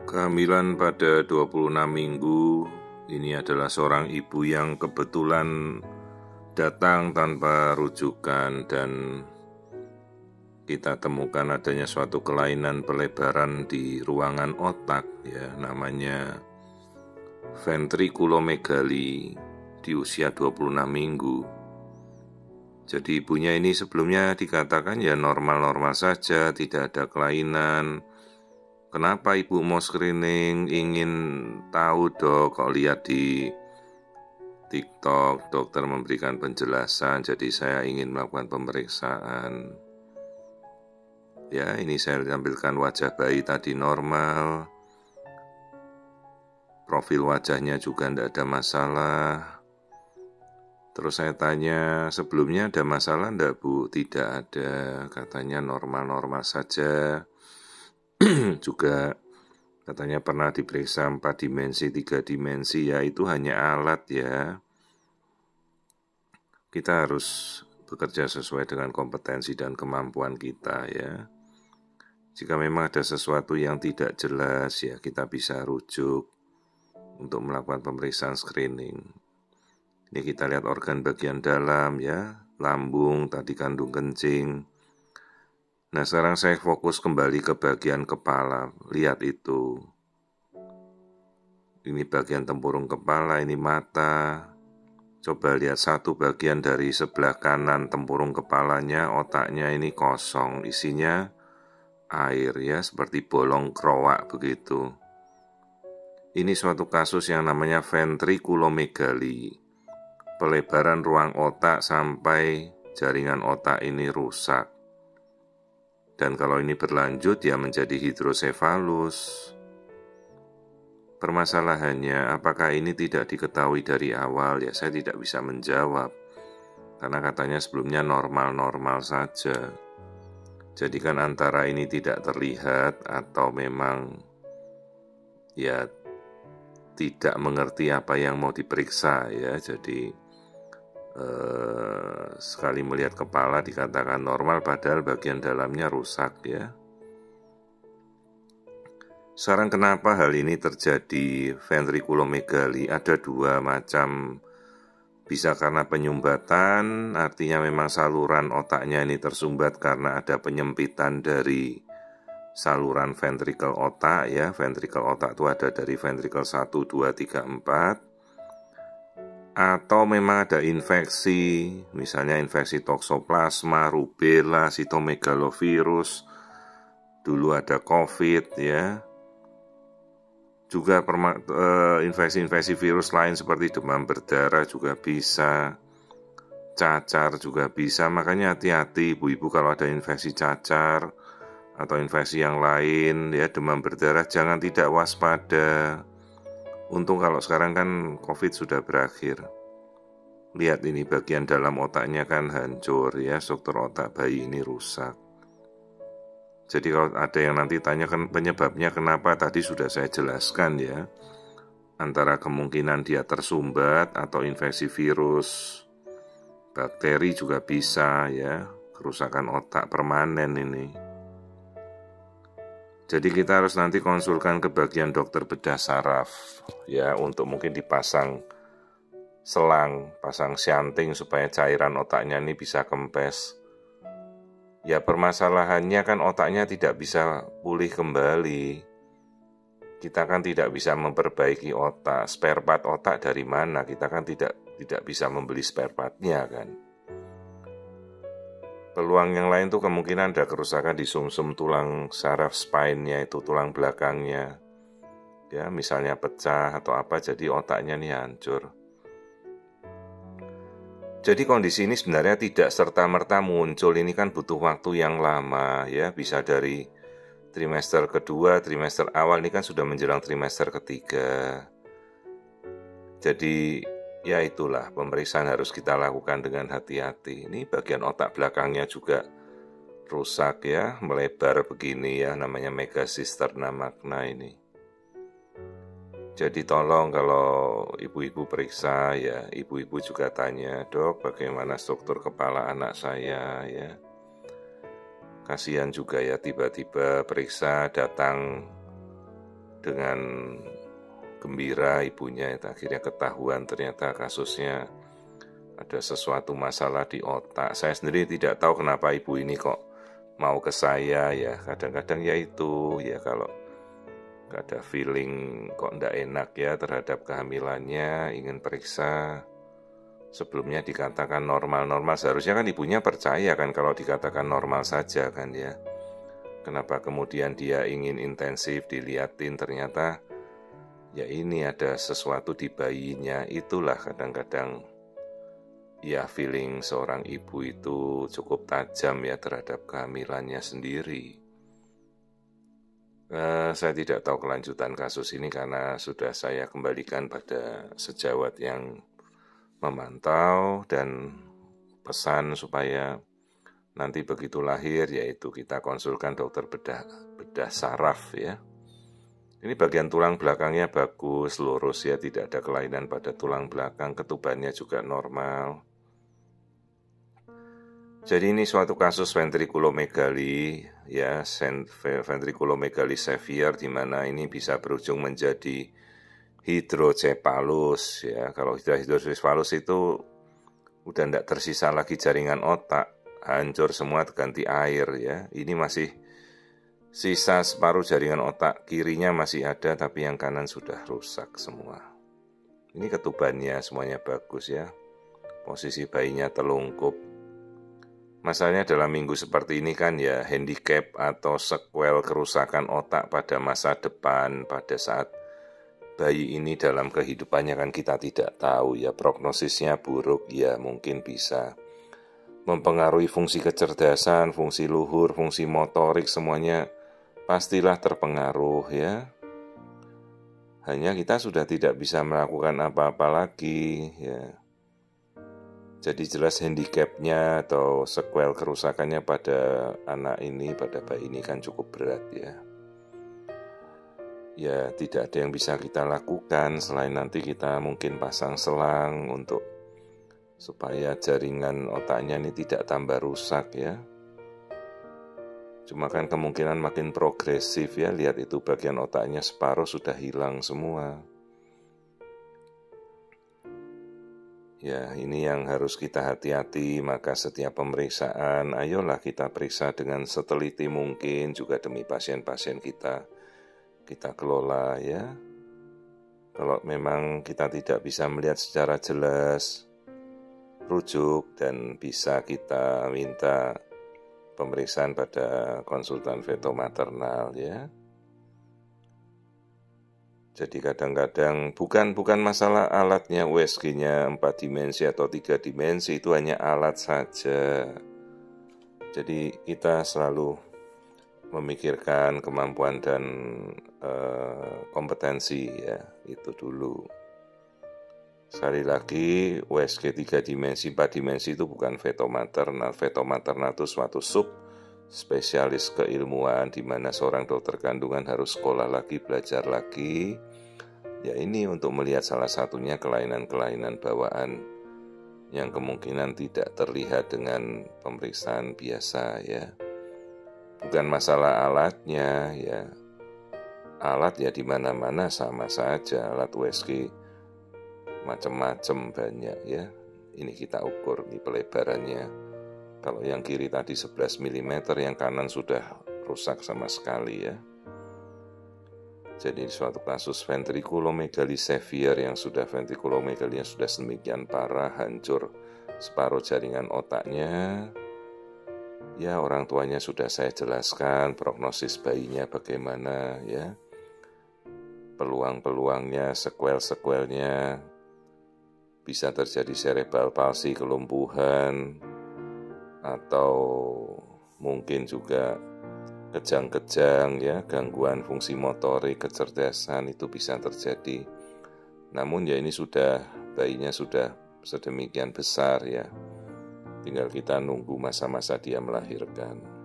Kehamilan pada 26 minggu, ini adalah seorang ibu yang kebetulan datang tanpa rujukan dan kita temukan adanya suatu kelainan pelebaran di ruangan otak, ya, namanya ventriculomegaly di usia 26 minggu. Jadi ibunya ini sebelumnya dikatakan ya normal-normal saja, tidak ada kelainan. Kenapa ibu mau screening? Ingin tahu dok, kok lihat di TikTok dokter memberikan penjelasan, jadi saya ingin melakukan pemeriksaan. Ya, ini saya tampilkan wajah bayi tadi normal, profil wajahnya juga tidak ada masalah. Terus saya tanya, sebelumnya ada masalah enggak Bu? Tidak ada, katanya normal-normal saja. Juga katanya pernah diperiksa 4 dimensi, 3 dimensi, ya itu hanya alat ya. Kita harus bekerja sesuai dengan kompetensi dan kemampuan kita ya. Jika memang ada sesuatu yang tidak jelas ya kita bisa rujuk untuk melakukan pemeriksaan screening. Ini kita lihat organ bagian dalam ya, lambung, tadi kandung kencing. Nah sekarang saya fokus kembali ke bagian kepala, lihat itu. Ini bagian tempurung kepala, ini mata. Coba lihat satu bagian dari sebelah kanan tempurung kepalanya, otaknya ini kosong, isinya air ya, seperti bolong keroak begitu. Ini suatu kasus yang namanya ventriculomegaly. Pelebaran ruang otak sampai jaringan otak ini rusak. Dan kalau ini berlanjut ya menjadi hidrosefalus. Permasalahannya apakah ini tidak diketahui dari awal? Ya saya tidak bisa menjawab. Karena katanya sebelumnya normal-normal saja. Jadi kan antara ini tidak terlihat atau memang ya tidak mengerti apa yang mau diperiksa ya. Jadi sekali melihat kepala dikatakan normal padahal bagian dalamnya rusak ya. Sekarang kenapa hal ini terjadi ventriculomegaly? Ada dua macam, bisa karena penyumbatan, artinya memang saluran otaknya ini tersumbat karena ada penyempitan dari saluran ventrikel otak ya. Ventrikel otak itu ada dari ventrikel 1, 2, 3, 4. Atau memang ada infeksi, misalnya infeksi toxoplasma, rubella, cytomegalovirus, dulu ada COVID ya. Juga infeksi-infeksi virus lain seperti demam berdarah juga bisa, cacar juga bisa. Makanya hati-hati ibu-ibu kalau ada infeksi cacar atau infeksi yang lain ya, demam berdarah, jangan tidak waspada. Untung kalau sekarang kan COVID sudah berakhir. Lihat ini bagian dalam otaknya kan hancur ya, struktur otak bayi ini rusak. Jadi kalau ada yang nanti tanya penyebabnya kenapa, tadi sudah saya jelaskan ya. Antara kemungkinan dia tersumbat atau infeksi virus, bakteri juga bisa ya, kerusakan otak permanen ini. Jadi kita harus nanti konsulkan ke bagian dokter bedah saraf ya, untuk mungkin dipasang selang, pasang shanting supaya cairan otaknya ini bisa kempes. Ya permasalahannya kan otaknya tidak bisa pulih kembali. Kita kan tidak bisa memperbaiki otak. Spare part otak dari mana? Kita kan tidak bisa membeli spare partnya kan. Peluang yang lain tuh kemungkinan ada kerusakan di sumsum tulang saraf spine-nya, itu tulang belakangnya. Ya, misalnya pecah atau apa, jadi otaknya nih hancur. Jadi kondisi ini sebenarnya tidak serta-merta muncul, ini kan butuh waktu yang lama ya, bisa dari trimester kedua, trimester awal, ini kan sudah menjelang trimester ketiga. Jadi ya itulah, pemeriksaan harus kita lakukan dengan hati-hati. Ini bagian otak belakangnya juga rusak ya, melebar begini ya, namanya megasisterna magna ini. Jadi tolong kalau ibu-ibu periksa ya, ibu-ibu juga tanya, dok bagaimana struktur kepala anak saya ya. Kasihan juga ya tiba-tiba periksa datang dengan gembira ibunya akhirnya ketahuan ternyata kasusnya ada sesuatu masalah di otak. Saya sendiri tidak tahu kenapa ibu ini kok mau ke saya ya. Kadang-kadang ya itu ya, kalau gak ada feeling kok ndak enak ya terhadap kehamilannya, ingin periksa. Sebelumnya dikatakan normal-normal, seharusnya kan ibunya percaya kan kalau dikatakan normal saja kan ya. Kenapa kemudian dia ingin intensif dilihatin, ternyata ya ini ada sesuatu di bayinya. Itulah kadang-kadang ya feeling seorang ibu itu cukup tajam ya terhadap kehamilannya sendiri. Saya tidak tahu kelanjutan kasus ini karena sudah saya kembalikan pada sejawat yang memantau dan pesan supaya nanti begitu lahir yaitu kita konsulkan dokter bedah saraf ya. Ini bagian tulang belakangnya bagus, lurus ya, tidak ada kelainan pada tulang belakang, ketubannya juga normal. Jadi ini suatu kasus ventrikulomegali ya, ventrikulomegali severe, di mana ini bisa berujung menjadi hidrocephalus ya. Kalau hidrocephalus itu udah tidak tersisa lagi jaringan otak, hancur semua ganti air ya. Ini masih sisa separuh jaringan otak, kirinya masih ada tapi yang kanan sudah rusak semua. Ini ketubannya semuanya bagus ya. Posisi bayinya telungkup. Masalahnya dalam minggu seperti ini kan ya, handicap atau sequel kerusakan otak pada masa depan, pada saat bayi ini dalam kehidupannya kan kita tidak tahu ya, prognosisnya buruk ya, mungkin bisa mempengaruhi fungsi kecerdasan, fungsi luhur, fungsi motorik, semuanya pastilah terpengaruh ya. Hanya kita sudah tidak bisa melakukan apa-apa lagi ya. Jadi jelas handicapnya atau sequel kerusakannya pada anak ini, pada bayi ini kan cukup berat ya. Ya tidak ada yang bisa kita lakukan selain nanti kita mungkin pasang selang untuk supaya jaringan otaknya ini tidak tambah rusak ya. Cuma kan kemungkinan makin progresif ya, lihat itu bagian otaknya separuh sudah hilang semua. Ya ini yang harus kita hati-hati, maka setiap pemeriksaan ayolah kita periksa dengan seteliti mungkin juga demi pasien-pasien kita kelola ya. Kalau memang kita tidak bisa melihat secara jelas, rujuk dan bisa kita minta pemeriksaan pada konsultan feto-maternal ya. Jadi kadang-kadang bukan masalah alatnya, USG-nya 4 dimensi atau 3 dimensi, itu hanya alat saja. Jadi kita selalu memikirkan kemampuan dan kompetensi ya, itu dulu. Sekali lagi, USG 3 dimensi, 4 dimensi itu bukan feto-maternal. Feto-maternal itu suatu sub spesialis keilmuan di mana seorang dokter kandungan harus sekolah lagi, belajar lagi. Ya ini untuk melihat salah satunya kelainan-kelainan bawaan yang kemungkinan tidak terlihat dengan pemeriksaan biasa ya. Bukan masalah alatnya ya. Alat ya di mana-mana sama saja, alat USG macam-macam banyak ya. Ini kita ukur nih pelebarannya. Kalau yang kiri tadi 11 mm, yang kanan sudah rusak sama sekali ya. Jadi suatu kasus ventrikulomegali severe yang sudah ventrikulomegali yang sudah sedemikian parah, hancur separuh jaringan otaknya. Ya orang tuanya sudah saya jelaskan prognosis bayinya bagaimana ya. Peluang-peluangnya, sequel-sequelnya, bisa terjadi cerebral palsy, kelumpuhan, atau mungkin juga kejang-kejang ya, gangguan fungsi motorik, kecerdasan itu bisa terjadi. Namun ya ini sudah, bayinya sudah sedemikian besar ya, tinggal kita nunggu masa-masa dia melahirkan.